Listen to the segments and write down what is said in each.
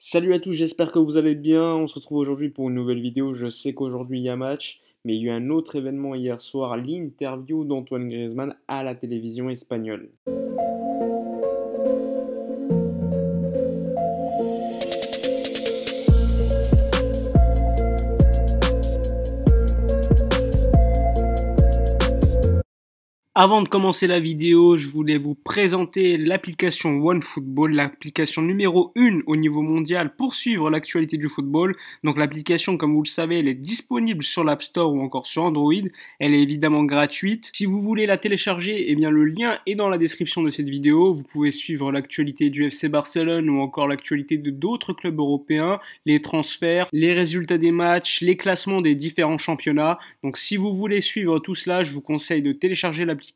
Salut à tous, j'espère que vous allez bien. On se retrouve aujourd'hui pour une nouvelle vidéo. Je sais qu'aujourd'hui il y a match, mais il y a eu un autre événement hier soir, l'interview d'Antoine Griezmann à la télévision espagnole. Avant de commencer la vidéo, je voulais vous présenter l'application OneFootball, l'application numéro 1 au niveau mondial pour suivre l'actualité du football. Donc l'application, comme vous le savez, elle est disponible sur l'App Store ou encore sur Android. Elle est évidemment gratuite. Si vous voulez la télécharger, eh bien le lien est dans la description de cette vidéo. Vous pouvez suivre l'actualité du FC Barcelone ou encore l'actualité de d'autres clubs européens, les transferts, les résultats des matchs, les classements des différents championnats. Donc si vous voulez suivre tout cela, je vous conseille de télécharger l'application.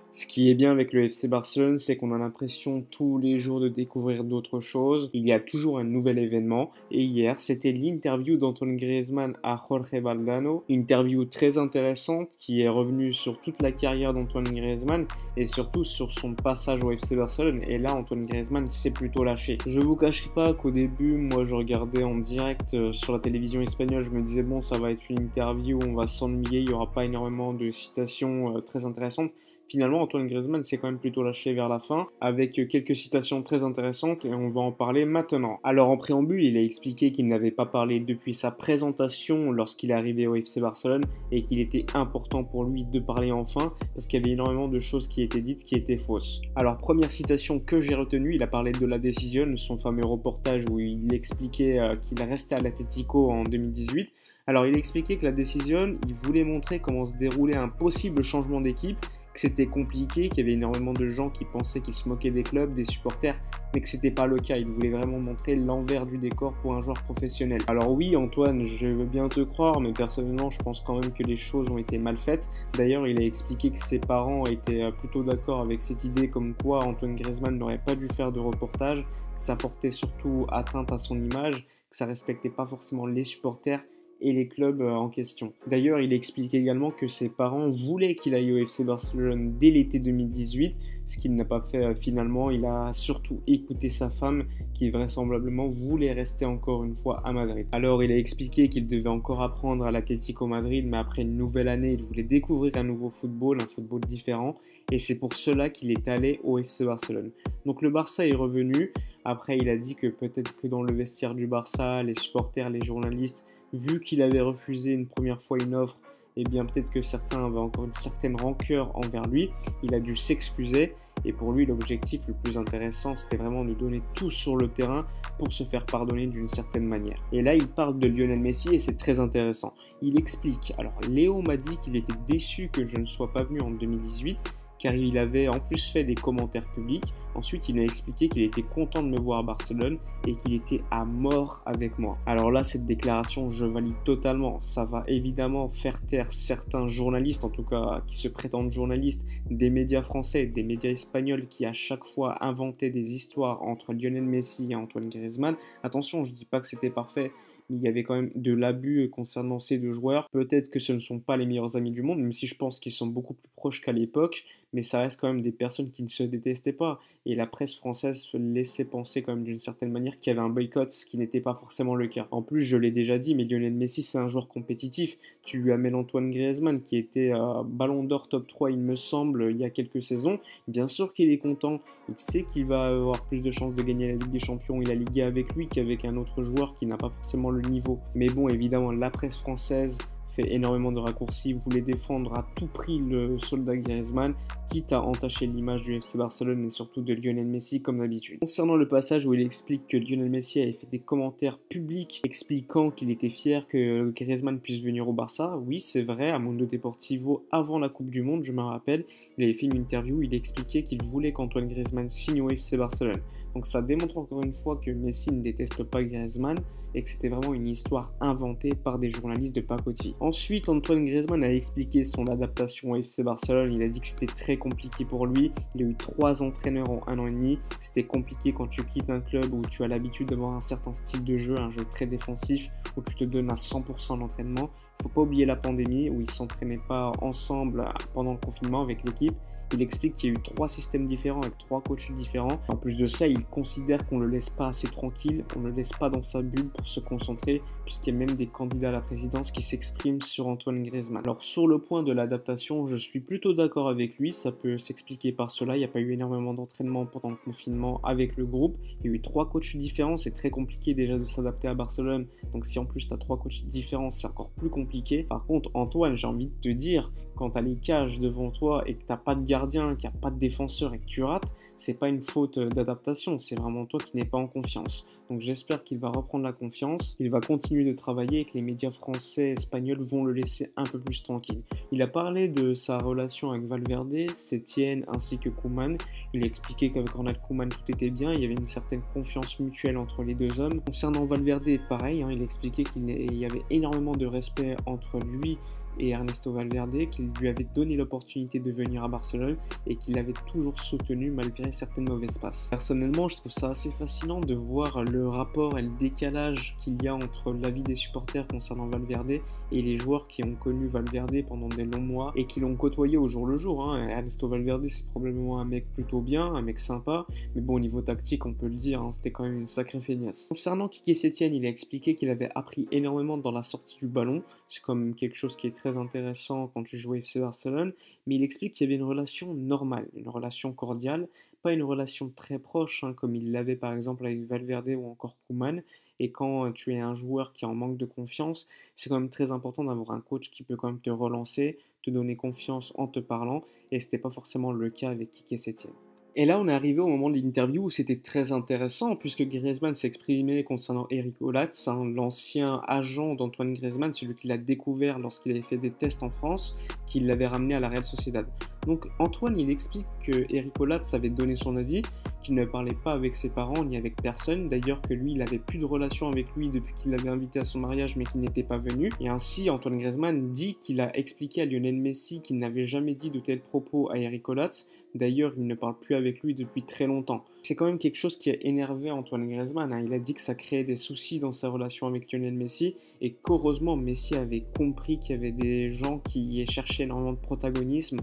Ce qui est bien avec le FC Barcelone, c'est qu'on a l'impression tous les jours de découvrir d'autres choses. Il y a toujours un nouvel événement. Et hier, c'était l'interview d'Antoine Griezmann à Jorge Valdano. Une interview très intéressante qui est revenue sur toute la carrière d'Antoine Griezmann et surtout sur son passage au FC Barcelone. Et là, Antoine Griezmann s'est plutôt lâché. Je vous cacherai pas qu'au début, moi, je regardais en direct sur la télévision espagnole. Je me disais, bon, ça va être une interview, on va s'ennuyer, il n'y aura pas énormément de citations très intéressantes. Finalement, Antoine Griezmann s'est quand même plutôt lâché vers la fin, avec quelques citations très intéressantes, et on va en parler maintenant. Alors en préambule, il a expliqué qu'il n'avait pas parlé depuis sa présentation lorsqu'il est arrivé au FC Barcelone, et qu'il était important pour lui de parler enfin, parce qu'il y avait énormément de choses qui étaient dites qui étaient fausses. Alors première citation que j'ai retenue, il a parlé de la décision, son fameux reportage où il expliquait qu'il restait à l'Atlético en 2018. Alors il a expliqué que la décision, il voulait montrer comment se déroulait un possible changement d'équipe, que c'était compliqué, qu'il y avait énormément de gens qui pensaient qu'ils se moquaient des clubs, des supporters, mais que c'était pas le cas. Il voulait vraiment montrer l'envers du décor pour un joueur professionnel. Alors oui, Antoine, je veux bien te croire, mais personnellement, je pense quand même que les choses ont été mal faites. D'ailleurs, il a expliqué que ses parents étaient plutôt d'accord avec cette idée comme quoi Antoine Griezmann n'aurait pas dû faire de reportage, que ça portait surtout atteinte à son image, que ça respectait pas forcément les supporters et les clubs en question. D'ailleurs, il explique également que ses parents voulaient qu'il aille au FC Barcelone dès l'été 2018, ce qu'il n'a pas fait finalement. Il a surtout écouté sa femme qui vraisemblablement voulait rester encore une fois à Madrid. Alors, il a expliqué qu'il devait encore apprendre à l'Atlético Madrid, mais après une nouvelle année, il voulait découvrir un nouveau football, un football différent, et c'est pour cela qu'il est allé au FC Barcelone. Donc le Barça est revenu. Après, il a dit que peut-être que dans le vestiaire du Barça, les supporters, les journalistes, vu qu'il avait refusé une première fois une offre, eh bien peut-être que certains avaient encore une certaine rancœur envers lui. Il a dû s'excuser et pour lui l'objectif le plus intéressant c'était vraiment de donner tout sur le terrain pour se faire pardonner d'une certaine manière. Et là il parle de Lionel Messi et c'est très intéressant. Il explique, alors Léo m'a dit qu'il était déçu que je ne sois pas venu en 2018 car il avait en plus fait des commentaires publics. Ensuite, il a expliqué qu'il était content de me voir à Barcelone et qu'il était à mort avec moi. Alors là, cette déclaration, je valide totalement. Ça va évidemment faire taire certains journalistes, en tout cas qui se prétendent journalistes, des médias français, des médias espagnols qui à chaque fois inventaient des histoires entre Lionel Messi et Antoine Griezmann. Attention, je dis pas que c'était parfait, il y avait quand même de l'abus concernant ces deux joueurs. Peut-être que ce ne sont pas les meilleurs amis du monde, même si je pense qu'ils sont beaucoup plus proches qu'à l'époque, mais ça reste quand même des personnes qui ne se détestaient pas. Et la presse française se laissait penser quand même d'une certaine manière qu'il y avait un boycott, ce qui n'était pas forcément le cas. En plus, je l'ai déjà dit, mais Lionel Messi, c'est un joueur compétitif. Tu lui amènes Antoine Griezmann, qui était Ballon d'Or top 3, il me semble, il y a quelques saisons. Bien sûr qu'il est content, il sait qu'il va avoir plus de chances de gagner la Ligue des Champions et la Liga avec lui qu'avec un autre joueur qui n'a pas forcément le niveau. Mais bon, évidemment, la presse française fait énormément de raccourcis, voulait défendre à tout prix le soldat Griezmann, quitte à entacher l'image du FC Barcelone et surtout de Lionel Messi comme d'habitude. Concernant le passage où il explique que Lionel Messi avait fait des commentaires publics expliquant qu'il était fier que Griezmann puisse venir au Barça, oui c'est vrai, à Mundo Deportivo avant la Coupe du Monde, je me rappelle, il avait fait une interview où il expliquait qu'il voulait qu'Antoine Griezmann signe au FC Barcelone. Donc ça démontre encore une fois que Messi ne déteste pas Griezmann et que c'était vraiment une histoire inventée par des journalistes de pacotille. Ensuite, Antoine Griezmann a expliqué son adaptation au FC Barcelone. Il a dit que c'était très compliqué pour lui. Il a eu 3 entraîneurs en 1 an et demi. C'était compliqué quand tu quittes un club où tu as l'habitude d'avoir un certain style de jeu, un jeu très défensif, où tu te donnes à 100% l'entraînement. Il ne faut pas oublier la pandémie où ils ne s'entraînaient pas ensemble pendant le confinement avec l'équipe. Il explique qu'il y a eu 3 systèmes différents avec 3 coachs différents. En plus de ça, il considère qu'on ne le laisse pas assez tranquille, on ne le laisse pas dans sa bulle pour se concentrer, puisqu'il y a même des candidats à la présidence qui s'expriment sur Antoine Griezmann. Alors sur le point de l'adaptation, je suis plutôt d'accord avec lui, ça peut s'expliquer par cela. Il n'y a pas eu énormément d'entraînement pendant le confinement avec le groupe. Il y a eu 3 coachs différents, c'est très compliqué déjà de s'adapter à Barcelone. Donc si en plus tu as 3 coachs différents, c'est encore plus compliqué. Par contre, Antoine, j'ai envie de te dire, quand tu as les cages devant toi et que tu n'as pas de gardien, qu'il n'y a pas de défenseur et que tu rates, c'est pas une faute d'adaptation, c'est vraiment toi qui n'es pas en confiance. Donc j'espère qu'il va reprendre la confiance, qu'il va continuer de travailler et que les médias français et espagnols vont le laisser un peu plus tranquille. Il a parlé de sa relation avec Valverde, Setien ainsi que Koeman. Il a expliqué qu'avec Ronald Koeman tout était bien, il y avait une certaine confiance mutuelle entre les deux hommes. Concernant Valverde, pareil, il a expliqué qu'il y avait énormément de respect entre lui et Ernesto Valverde, qu'il lui avait donné l'opportunité de venir à Barcelone et qu'il l'avait toujours soutenu malgré certaines mauvaises passes. Personnellement, je trouve ça assez fascinant de voir le rapport et le décalage qu'il y a entre l'avis des supporters concernant Valverde et les joueurs qui ont connu Valverde pendant des longs mois et qui l'ont côtoyé au jour le jour. Ernesto Valverde, c'est probablement un mec plutôt bien, un mec sympa, mais bon, au niveau tactique, on peut le dire, c'était quand même une sacrée feignasse. Concernant Quique Setien, il a expliqué qu'il avait appris énormément dans la sortie du ballon. C'est comme quelque chose qui est très intéressant quand tu joues au FC Barcelone, mais il explique qu'il y avait une relation normale, une relation cordiale, pas une relation très proche, comme il l'avait par exemple avec Valverde ou encore Koeman. Et quand tu es un joueur qui est en manque de confiance, c'est quand même très important d'avoir un coach qui peut quand même te relancer, te donner confiance en te parlant, et ce n'était pas forcément le cas avec Quique Setien. Et là, on est arrivé au moment de l'interview où c'était très intéressant, puisque Griezmann s'exprimait concernant Eric Olatz, l'ancien agent d'Antoine Griezmann, celui qu'il a découvert lorsqu'il avait fait des tests en France, qui l'avait ramené à la Real Sociedad. Donc Antoine, il explique que Eric Olatz avait donné son avis, qu'il ne parlait pas avec ses parents ni avec personne, d'ailleurs que lui, il n'avait plus de relation avec lui depuis qu'il l'avait invité à son mariage, mais qu'il n'était pas venu. Et ainsi, Antoine Griezmann dit qu'il a expliqué à Lionel Messi qu'il n'avait jamais dit de tels propos à Eric Olatz. D'ailleurs, il ne parle plus avec lui depuis très longtemps. C'est quand même quelque chose qui a énervé Antoine Griezmann. Il a dit que ça créait des soucis dans sa relation avec Lionel Messi et qu'heureusement Messi avait compris qu'il y avait des gens qui cherchaient énormément de protagonisme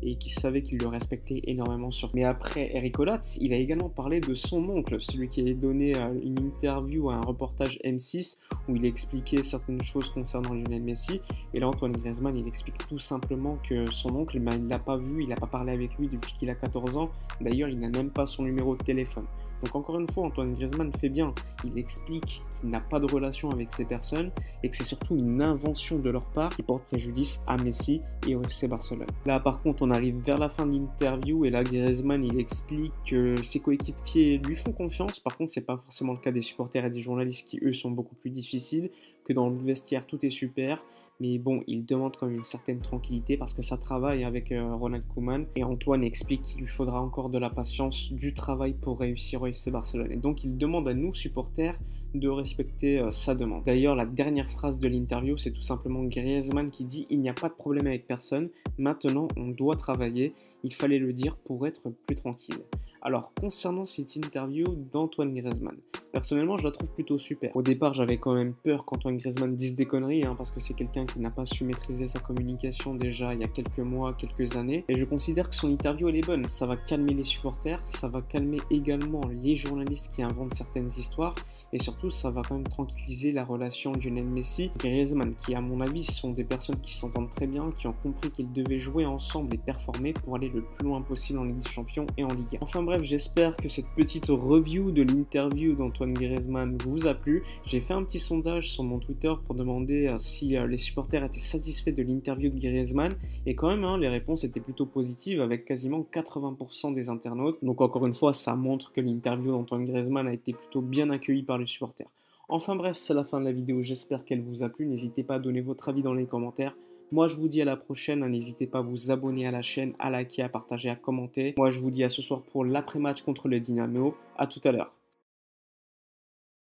et qui savaient qu'il le respectait énormément sur. Mais après Eric Olatz, il a également parlé de son oncle, celui qui a donné une interview à un reportage M6 où il expliquait certaines choses concernant Lionel Messi. Et là, Antoine Griezmann, il explique tout simplement que son oncle, il ne l'a pas vu, il n'a pas parlé avec lui depuis qu'il a 14 ans. D'ailleurs, il n'a même pas son numéro de téléphone. Donc encore une fois, Antoine Griezmann fait bien. Il explique qu'il n'a pas de relation avec ces personnes et que c'est surtout une invention de leur part qui porte préjudice à Messi et au FC Barcelone. Là, par contre, on arrive vers la fin de l'interview et là, Griezmann, il explique que ses coéquipiers lui font confiance. Par contre, c'est pas forcément le cas des supporters et des journalistes qui, eux, sont beaucoup plus difficiles, que dans le vestiaire, tout est super. Mais bon, il demande quand même une certaine tranquillité parce que ça travaille avec Ronald Koeman. Et Antoine explique qu'il lui faudra encore de la patience, du travail pour réussir au FC Barcelone. Et donc il demande à nous, supporters, de respecter sa demande. D'ailleurs, la dernière phrase de l'interview, c'est tout simplement Griezmann qui dit « Il n'y a pas de problème avec personne, maintenant on doit travailler, il fallait le dire pour être plus tranquille ». Alors, concernant cette interview d'Antoine Griezmann, personnellement, je la trouve plutôt super. Au départ, j'avais quand même peur qu'Antoine Griezmann dise des conneries, parce que c'est quelqu'un qui n'a pas su maîtriser sa communication déjà il y a quelques mois, quelques années. Et je considère que son interview, elle est bonne. Ça va calmer les supporters, ça va calmer également les journalistes qui inventent certaines histoires, et surtout, ça va quand même tranquilliser la relation Lionel Messi et Griezmann, qui, à mon avis, sont des personnes qui s'entendent très bien, qui ont compris qu'ils devaient jouer ensemble et performer pour aller le plus loin possible en Ligue des Champions et en Ligue 1. Enfin bref, j'espère que cette petite review de l'interview d'Antoine Griezmann vous a plu. J'ai fait un petit sondage sur mon Twitter pour demander si les supporters étaient satisfaits de l'interview de Griezmann, et quand même, les réponses étaient plutôt positives avec quasiment 80% des internautes. Donc encore une fois, ça montre que l'interview d'Antoine Griezmann a été plutôt bien accueillie par les supporters. Enfin bref, c'est la fin de la vidéo, j'espère qu'elle vous a plu. N'hésitez pas à donner votre avis dans les commentaires. Moi, je vous dis à la prochaine. N'hésitez pas à vous abonner à la chaîne, à liker, à partager, à commenter. Moi, je vous dis à ce soir pour l'après-match contre le Dynamo. À tout à l'heure.